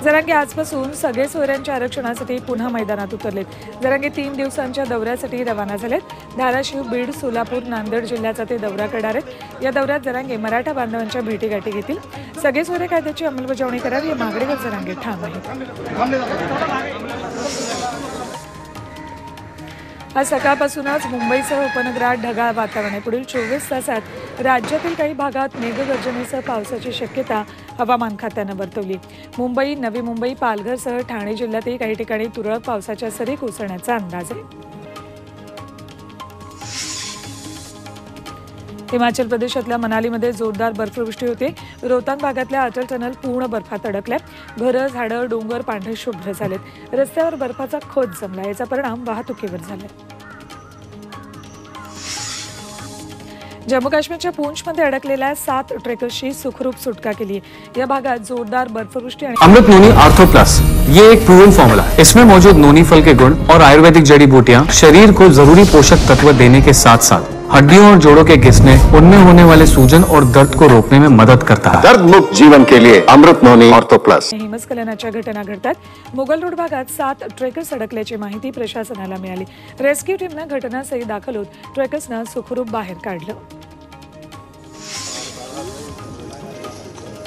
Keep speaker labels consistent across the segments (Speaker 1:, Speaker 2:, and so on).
Speaker 1: जरांगे आजपासून सगळे सोयऱ्यांच्या आरक्षणासाठी पुन्हा मैदानात उतरलेत. जरांगे 3 दिवसांच्या दौऱ्यासाठी रवाना झालेत. धाराशिव, बीड, सोलापूर, नांदेड जिल्ह्याचा ते दौरा करणार आहेत. या दौऱ्यात जरांगे मराठा बांधवांच्या भेटीगाठी घेतील. सगळे सोयरे कायद्याची अंमलबजावणी करावी या मागणीवर जरांगे ठाम आहेत. आज सकाळपासूनच मुंबईसह उपनगरात ढगाळ वातावरण आहे. पुढील 24 तासात राज्यातील काही भागात मेघगर्जनेसह पावसाची शक्यता हवामान खात्यानं वर्तवली. मुंबई, नवी मुंबई, पालघरसह ठाणे जिल्ह्यातही काही ठिकाणी तुरळक पावसाच्या सरी कोसळण्याचा अंदाज आहे. हिमाचल प्रदेशातल्या मनालीमध्ये जोरदार बर्फवृष्टी होते. रोहतांग भागातल्या अटल टनल पूर्ण बर्फात अडकल्या. घरं, झाडं, डोंगर पांढरे शुभ्र झालेत. रस्त्यावर बर्फाचा खोच जमला. याचा परिणाम वाहतुकीवर झाला. जम्मू काश्मीरच्या पूंछमध्ये अडकलेल्या 7 ट्रेकर्सची सुखरूप सुटका केली. या भागात जोरदार बर्फवृष्टी आणि
Speaker 2: अमृत नोनी आर्थो प्लस ये एक प्रूवन फॉर्मूला है। इसमें मौजूद नोनी फल के गुण और आयुर्वेदिक जड़ी बूटियां शरीर को जरूरी पोषक तत्व देने के साथ साथ हड्डियों और जोड़ों के घिसने, उनमें होने वाले सूजन और दर्द को रोकने में मदद करता है।
Speaker 3: दर्द मुक्त जीवन के लिए अमृत नोनी आर्थो प्लस।
Speaker 1: हिमस्खलनाच्या घटना घडतात. मुघल रोड भागात 7 ट्रेकर्स अडकल्याची माहिती प्रशासनाला मिळाली. रेस्क्यू टीमनं घटनास्थळी दाखल होत ट्रेकर्सना सुखरूप बाहेर काढलं.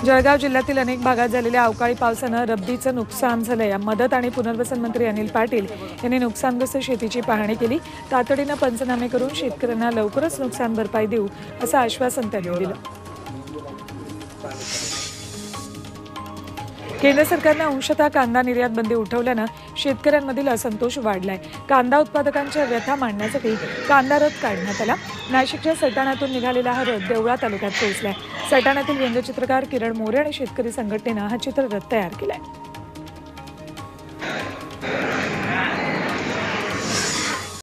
Speaker 1: जळगाव जिल्ह्यातील अनेक भागात झालेल्या अवकाळी पावसानं रब्बीचं नुकसान झालंय. मदत आणि पुनर्वसन मंत्री अनिल पाटील यांनी नुकसानग्रस्त शेतीची पाहणी केली. तातडीनं पंचनामे करून शेतकऱ्यांना लवकरच नुकसान भरपाई देऊ असं आश्वासन त्यांनी दिलं. केंद्र सरकारनं अंशतः कांदा निर्यात बंदी उठवल्यानं शेतकऱ्यांमधील असंतोष वाढलाय. कांदा उत्पादकांच्या व्यथा मांडण्यासाठी कांदा रथ काढण्यात आला. नाशिकच्या सटाण्यातून निघालेला हा रथ देवळा तालुक्यात पोहोचलाय. सटाण्यातील व्यंगचित्रकार किरण मोरे आणि शेतकरी संघटनेनं हा चित्ररथ तयार केलाय.